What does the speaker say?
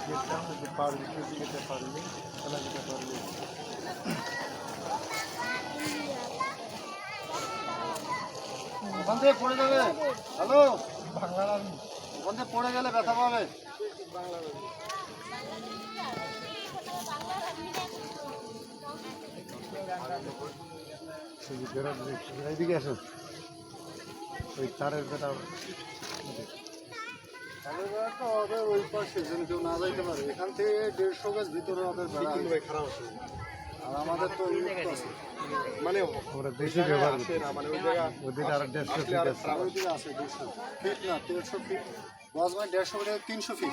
দেখতাম যে পারবি তুই যেতে পারবি খেলা যেতে পারবি। ওখান থেকে পড়ে যাবে। হ্যালো, বাংলার আর্মি ওখান থেকে পড়ে গেলে ব্যথা পাবে। এইদিকে আসুন ওই তারের বেটা তাদের বেড়াটা ওদের ওই পাশে যেন কেউ না যাইতে পারে। এখান থেকে 150 গজ ভিতরে ওদের বেড়া। খারাপ আছে আর আমাদের তো উন্মুক্ত আছে। মানে ওরা বেশি ব্যবহার করে না, মানে ওই জায়গা ওদিকে আর 150 ফিট আছে। ওই দিকে আছে 200 ফিট না 150 ফিট। গজ মানে 150 ফিট 300 ফিট।